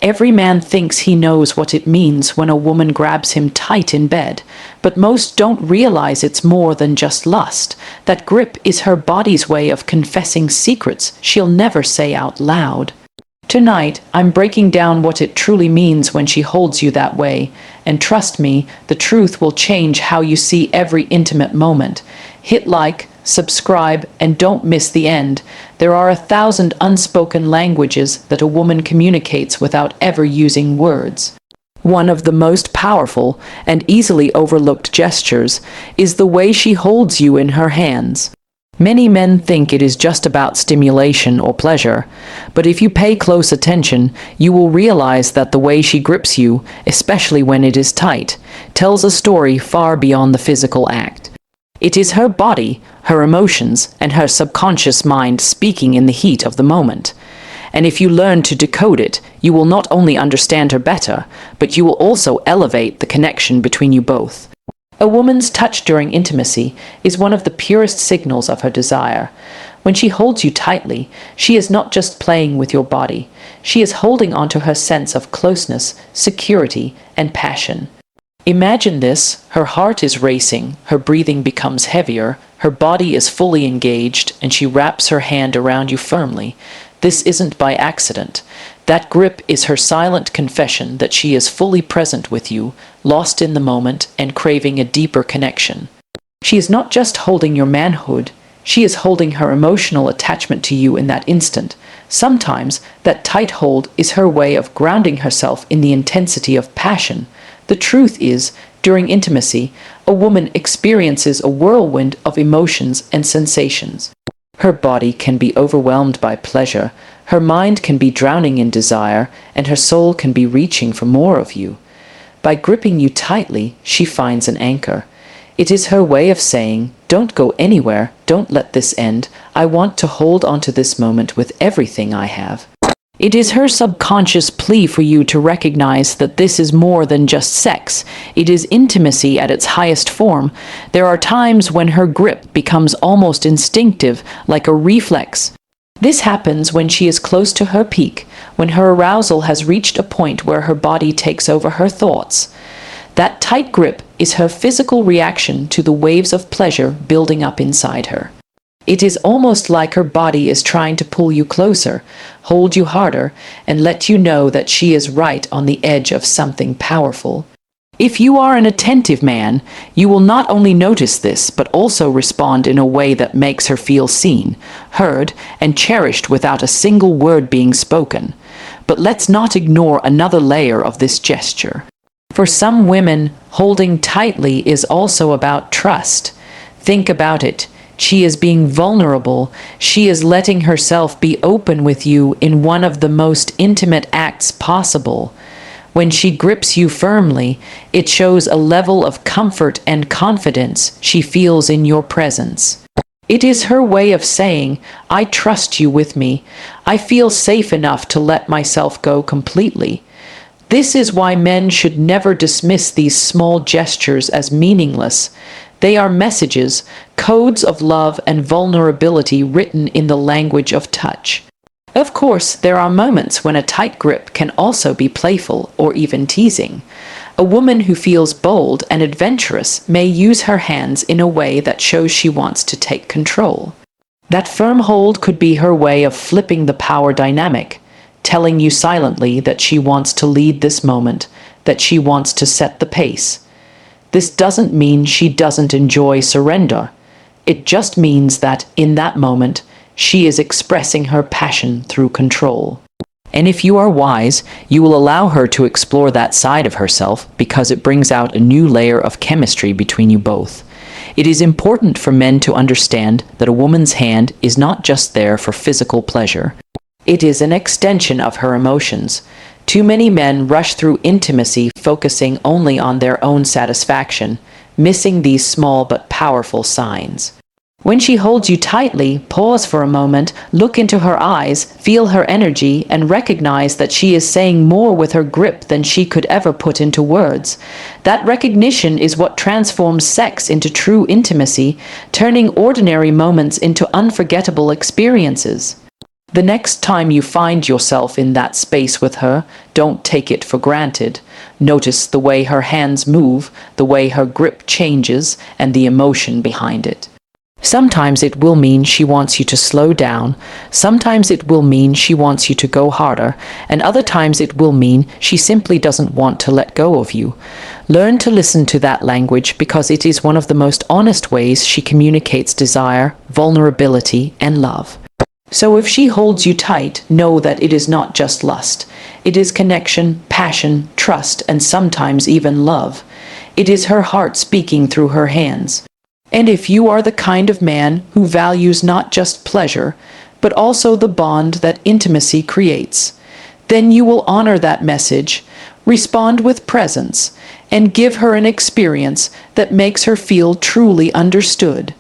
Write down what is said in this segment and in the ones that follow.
Every man thinks he knows what it means when a woman grabs him tight in bed, but most don't realize it's more than just lust. That grip is her body's way of confessing secrets she'll never say out loud. Tonight, I'm breaking down what it truly means when she holds you that way, and trust me, the truth will change how you see every intimate moment. Hit like, subscribe, and don't miss the end. There are 1,000 unspoken languages that a woman communicates without ever using words. One of the most powerful and easily overlooked gestures is the way she holds you in her hands. Many men think it is just about stimulation or pleasure, but if you pay close attention, you will realize that the way she grips you, especially when it is tight, tells a story far beyond the physical act. It is her body, her emotions, and her subconscious mind speaking in the heat of the moment. And if you learn to decode it, you will not only understand her better, but you will also elevate the connection between you both. A woman's touch during intimacy is one of the purest signals of her desire. When she holds you tightly, she is not just playing with your body. She is holding onto her sense of closeness, security, and passion. Imagine this: her heart is racing, her breathing becomes heavier, her body is fully engaged, and she wraps her hand around you firmly. This isn't by accident. That grip is her silent confession that she is fully present with you, lost in the moment, and craving a deeper connection. She is not just holding your manhood, she is holding her emotional attachment to you in that instant. Sometimes, that tight hold is her way of grounding herself in the intensity of passion. The truth is, during intimacy, a woman experiences a whirlwind of emotions and sensations. Her body can be overwhelmed by pleasure, her mind can be drowning in desire, and her soul can be reaching for more of you. By gripping you tightly, she finds an anchor. It is her way of saying, "Don't go anywhere, don't let this end, I want to hold onto this moment with everything I have." It is her subconscious plea for you to recognize that this is more than just sex. It is intimacy at its highest form. There are times when her grip becomes almost instinctive, like a reflex. This happens when she is close to her peak, when her arousal has reached a point where her body takes over her thoughts. That tight grip is her physical reaction to the waves of pleasure building up inside her. It is almost like her body is trying to pull you closer, hold you harder, and let you know that she is right on the edge of something powerful. If you are an attentive man, you will not only notice this, but also respond in a way that makes her feel seen, heard, and cherished without a single word being spoken. But let's not ignore another layer of this gesture. For some women, holding tightly is also about trust. Think about it. She is being vulnerable. She is letting herself be open with you in one of the most intimate acts possible. When she grips you firmly, it shows a level of comfort and confidence she feels in your presence. It is her way of saying, "I trust you with me. I feel safe enough to let myself go completely." This is why men should never dismiss these small gestures as meaningless. They are messages, codes of love and vulnerability written in the language of touch. Of course, there are moments when a tight grip can also be playful or even teasing. A woman who feels bold and adventurous may use her hands in a way that shows she wants to take control. That firm hold could be her way of flipping the power dynamic, telling you silently that she wants to lead this moment, that she wants to set the pace. This doesn't mean she doesn't enjoy surrender. It just means that, in that moment, she is expressing her passion through control. And if you are wise, you will allow her to explore that side of herself because it brings out a new layer of chemistry between you both. It is important for men to understand that a woman's hand is not just there for physical pleasure. It is an extension of her emotions. Too many men rush through intimacy focusing only on their own satisfaction, missing these small but powerful signs. When she holds you tightly, pause for a moment, look into her eyes, feel her energy, and recognize that she is saying more with her grip than she could ever put into words. That recognition is what transforms sex into true intimacy, turning ordinary moments into unforgettable experiences. The next time you find yourself in that space with her, don't take it for granted. Notice the way her hands move, the way her grip changes, and the emotion behind it. Sometimes it will mean she wants you to slow down, sometimes it will mean she wants you to go harder, and other times it will mean she simply doesn't want to let go of you. Learn to listen to that language because it is one of the most honest ways she communicates desire, vulnerability, and love. So if she holds you tight, know that it is not just lust. It is connection, passion, trust, and sometimes even love. It is her heart speaking through her hands. And if you are the kind of man who values not just pleasure, but also the bond that intimacy creates, then you will honor that message, respond with presence, and give her an experience that makes her feel truly understood.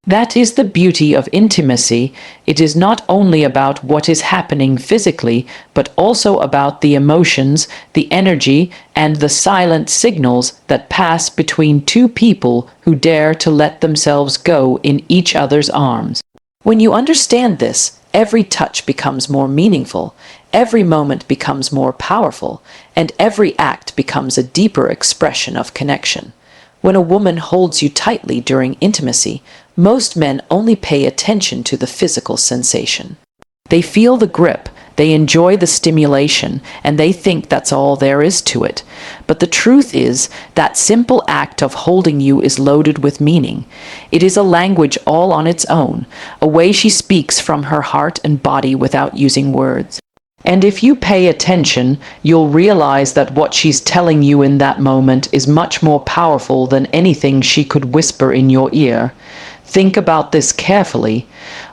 That is the beauty of intimacy. It is not only about what is happening physically, but also about the emotions, the energy, and the silent signals that pass between two people who dare to let themselves go in each other's arms. When you understand this, every touch becomes more meaningful, every moment becomes more powerful, and every act becomes a deeper expression of connection. When a woman holds you tightly during intimacy, most men only pay attention to the physical sensation. They feel the grip, they enjoy the stimulation, and they think that's all there is to it. But the truth is, that simple act of holding you is loaded with meaning. It is a language all on its own, a way she speaks from her heart and body without using words. And if you pay attention, you'll realize that what she's telling you in that moment is much more powerful than anything she could whisper in your ear. Think about this carefully.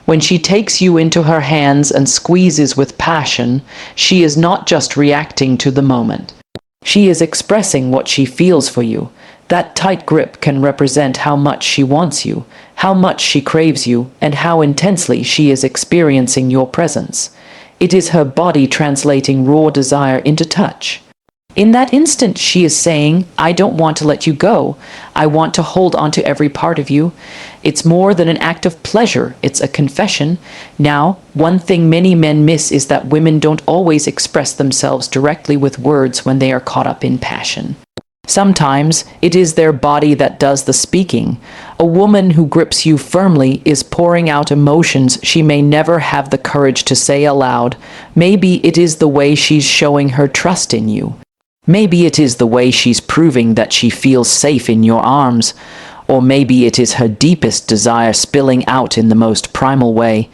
When she takes you into her hands and squeezes with passion, she is not just reacting to the moment. She is expressing what she feels for you. That tight grip can represent how much she wants you, how much she craves you, and how intensely she is experiencing your presence. It is her body translating raw desire into touch. In that instant, she is saying, I don't want to let you go. I want to hold on to every part of you. It's more than an act of pleasure. It's a confession. Now, one thing many men miss is that women don't always express themselves directly with words when they are caught up in passion. Sometimes it is their body that does the speaking. A woman who grips you firmly is pouring out emotions she may never have the courage to say aloud. Maybe it is the way she's showing her trust in you. Maybe it is the way she's proving that she feels safe in your arms. Or maybe it is her deepest desire spilling out in the most primal way.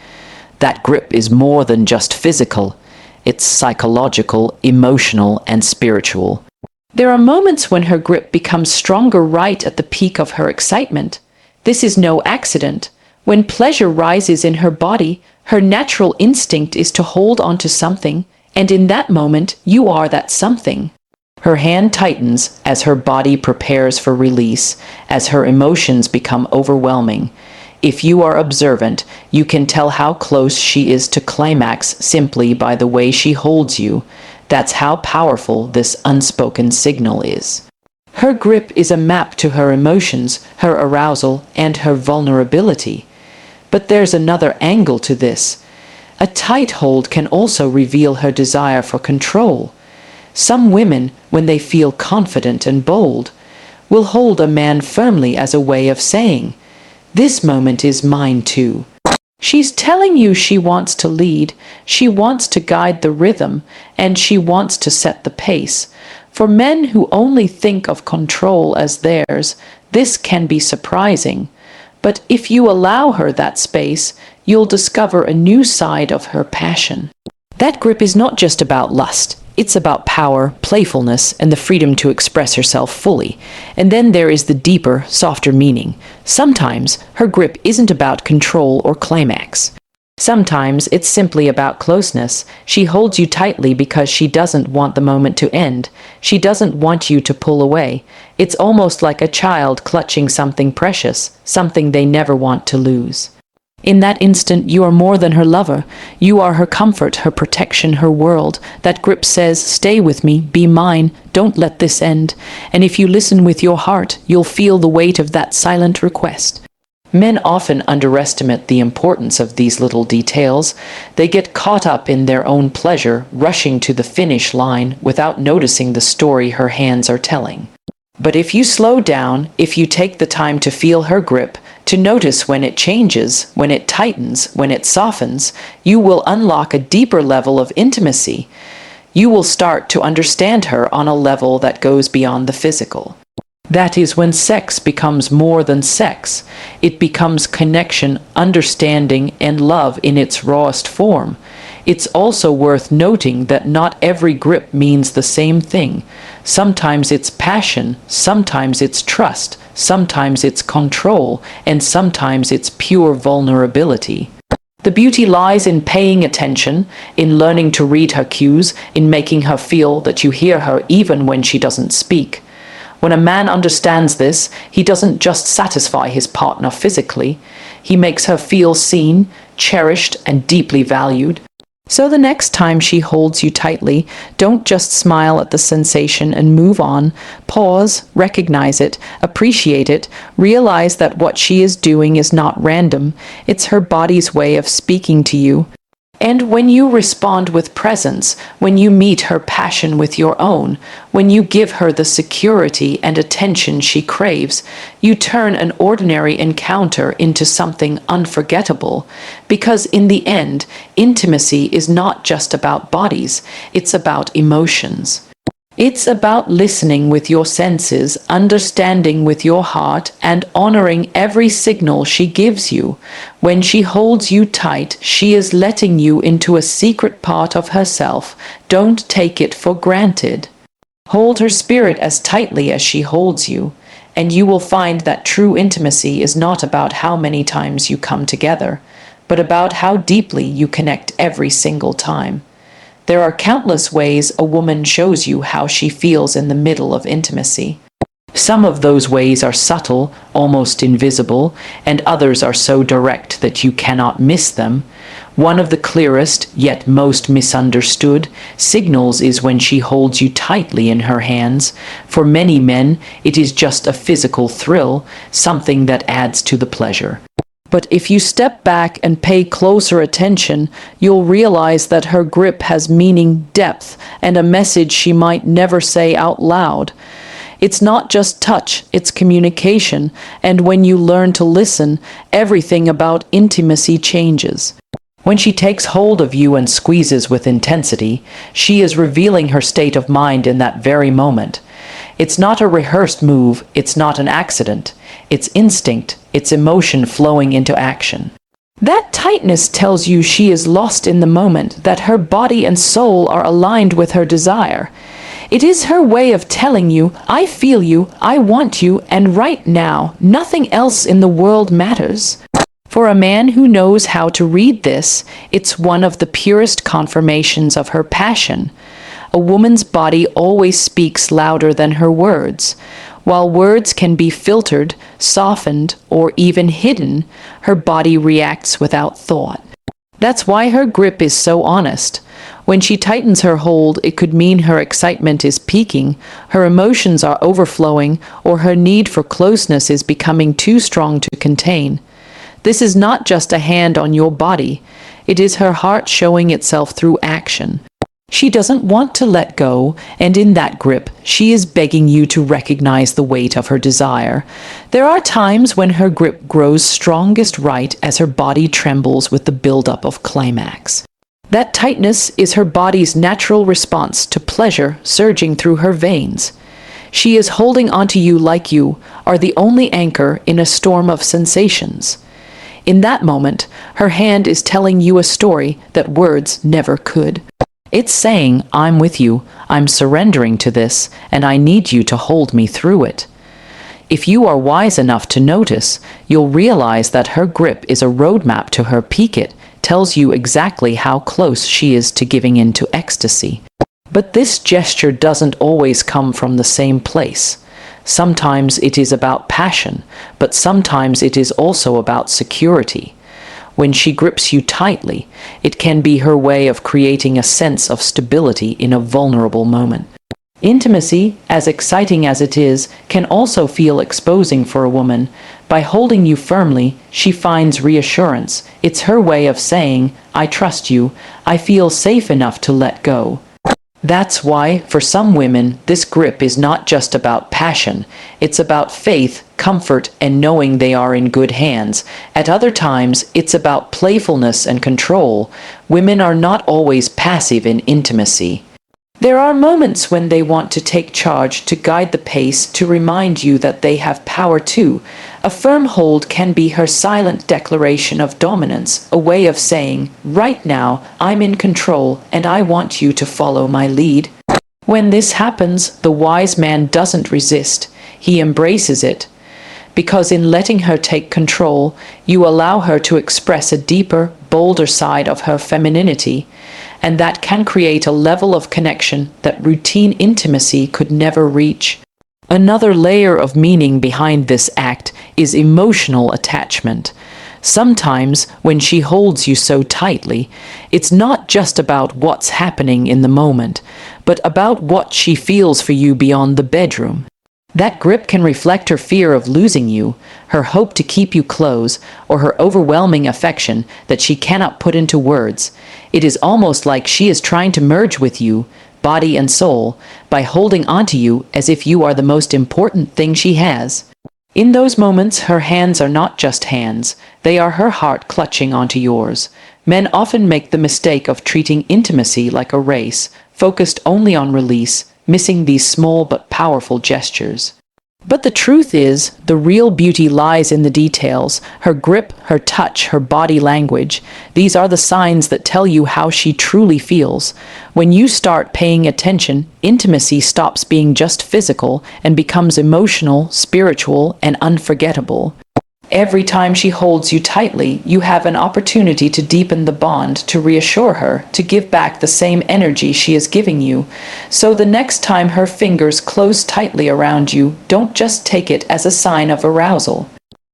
That grip is more than just physical. It's psychological, emotional, and spiritual. There are moments when her grip becomes stronger right at the peak of her excitement. This is no accident. When pleasure rises in her body, her natural instinct is to hold on to something, and in that moment, you are that something. Her hand tightens as her body prepares for release, as her emotions become overwhelming. If you are observant, you can tell how close she is to climax simply by the way she holds you. That's how powerful this unspoken signal is. Her grip is a map to her emotions, her arousal, and her vulnerability. But there's another angle to this. A tight hold can also reveal her desire for control. Some women, when they feel confident and bold, will hold a man firmly as a way of saying, "This moment is mine too." She's telling you she wants to lead, she wants to guide the rhythm, and she wants to set the pace. For men who only think of control as theirs, this can be surprising. But if you allow her that space, you'll discover a new side of her passion. That grip is not just about lust. It's about power, playfulness, and the freedom to express herself fully. And then there is the deeper, softer meaning. Sometimes her grip isn't about control or climax. Sometimes it's simply about closeness. She holds you tightly because she doesn't want the moment to end. She doesn't want you to pull away. It's almost like a child clutching something precious, something they never want to lose. In that instant, you are more than her lover. You are her comfort, her protection, her world. That grip says, stay with me, be mine, don't let this end. And if you listen with your heart, you'll feel the weight of that silent request. Men often underestimate the importance of these little details. They get caught up in their own pleasure, rushing to the finish line without noticing the story her hands are telling. But if you slow down, if you take the time to feel her grip, to notice when it changes, when it tightens, when it softens, you will unlock a deeper level of intimacy. You will start to understand her on a level that goes beyond the physical. That is when sex becomes more than sex. It becomes connection, understanding, and love in its rawest form. It's also worth noting that not every grip means the same thing. Sometimes it's passion, sometimes it's trust, sometimes it's control, and sometimes it's pure vulnerability. The beauty lies in paying attention, in learning to read her cues, in making her feel that you hear her even when she doesn't speak. When a man understands this, he doesn't just satisfy his partner physically. He makes her feel seen, cherished, and deeply valued. So the next time she holds you tightly, don't just smile at the sensation and move on. Pause, recognize it, appreciate it, realize that what she is doing is not random. It's her body's way of speaking to you. And when you respond with presence, when you meet her passion with your own, when you give her the security and attention she craves, you turn an ordinary encounter into something unforgettable. Because in the end, intimacy is not just about bodies, it's about emotions. It's about listening with your senses, understanding with your heart, and honoring every signal she gives you. When she holds you tight, she is letting you into a secret part of herself. Don't take it for granted. Hold her spirit as tightly as she holds you, and you will find that true intimacy is not about how many times you come together, but about how deeply you connect every single time. There are countless ways a woman shows you how she feels in the middle of intimacy. Some of those ways are subtle, almost invisible, and others are so direct that you cannot miss them. One of the clearest, yet most misunderstood, signals is when she holds you tightly in her hands. For many men, it is just a physical thrill, something that adds to the pleasure. But if you step back and pay closer attention, you'll realize that her grip has meaning, depth, and a message she might never say out loud. It's not just touch, it's communication, and when you learn to listen, everything about intimacy changes. When she takes hold of you and squeezes with intensity, she is revealing her state of mind in that very moment. It's not a rehearsed move, it's not an accident. It's instinct, it's emotion flowing into action. That tightness tells you she is lost in the moment, that her body and soul are aligned with her desire. It is her way of telling you, I feel you, I want you, and right now, nothing else in the world matters. For a man who knows how to read this, it's one of the purest confirmations of her passion. A woman's body always speaks louder than her words. While words can be filtered, softened, or even hidden, her body reacts without thought. That's why her grip is so honest. When she tightens her hold, it could mean her excitement is peaking, her emotions are overflowing, or her need for closeness is becoming too strong to contain. This is not just a hand on your body. It is her heart showing itself through action. She doesn't want to let go, and in that grip, she is begging you to recognize the weight of her desire. There are times when her grip grows strongest right as her body trembles with the buildup of climax. That tightness is her body's natural response to pleasure surging through her veins. She is holding onto you like you are the only anchor in a storm of sensations. In that moment, her hand is telling you a story that words never could. It's saying, I'm with you, I'm surrendering to this, and I need you to hold me through it. If you are wise enough to notice, you'll realize that her grip is a roadmap to her peak. It tells you exactly how close she is to giving in to ecstasy. But this gesture doesn't always come from the same place. Sometimes it is about passion, but sometimes it is also about security. When she grips you tightly, it can be her way of creating a sense of stability in a vulnerable moment. Intimacy, as exciting as it is, can also feel exposing for a woman. By holding you firmly, she finds reassurance. It's her way of saying, I trust you, I feel safe enough to let go. That's why, for some women, this grip is not just about passion. It's about faith, comfort, and knowing they are in good hands. At other times, it's about playfulness and control. Women are not always passive in intimacy. There are moments when they want to take charge, to guide the pace, to remind you that they have power too. A firm hold can be her silent declaration of dominance, a way of saying, right now, I'm in control and I want you to follow my lead. When this happens, the wise man doesn't resist. He embraces it. Because in letting her take control, you allow her to express a deeper, bolder side of her femininity, and that can create a level of connection that routine intimacy could never reach. Another layer of meaning behind this act is emotional attachment. Sometimes, when she holds you so tightly, it's not just about what's happening in the moment, but about what she feels for you beyond the bedroom. That grip can reflect her fear of losing you, her hope to keep you close, or her overwhelming affection that she cannot put into words. It is almost like she is trying to merge with you, body and soul, by holding onto you as if you are the most important thing she has. In those moments, her hands are not just hands, they are her heart clutching onto yours. Men often make the mistake of treating intimacy like a race, focused only on release, missing these small but powerful gestures. But the truth is, the real beauty lies in the details, her grip, her touch, her body language. These are the signs that tell you how she truly feels. When you start paying attention, intimacy stops being just physical and becomes emotional, spiritual, and unforgettable. Every time she holds you tightly, you have an opportunity to deepen the bond, to reassure her, to give back the same energy she is giving you. So the next time her fingers close tightly around you, don't just take it as a sign of arousal.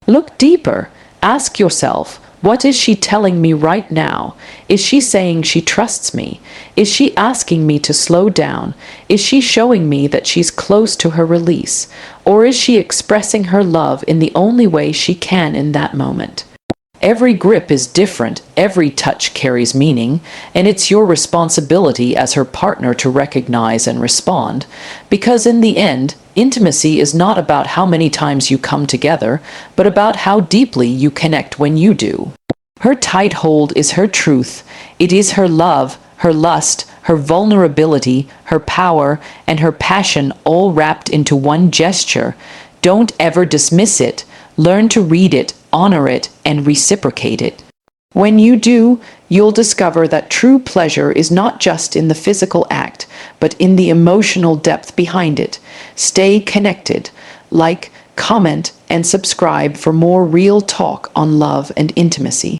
Look deeper. Ask yourself, what is she telling me right now? Is she saying she trusts me? Is she asking me to slow down? Is she showing me that she's close to her release? Or is she expressing her love in the only way she can in that moment? Every grip is different, every touch carries meaning, and it's your responsibility as her partner to recognize and respond, because in the end, intimacy is not about how many times you come together, but about how deeply you connect when you do. Her tight hold is her truth. It is her love, her lust, her vulnerability, her power, and her passion all wrapped into one gesture. Don't ever dismiss it. Learn to read it, honor it, and reciprocate it. When you do, you'll discover that true pleasure is not just in the physical act, but in the emotional depth behind it. Stay connected. Like, comment, and subscribe for more real talk on love and intimacy.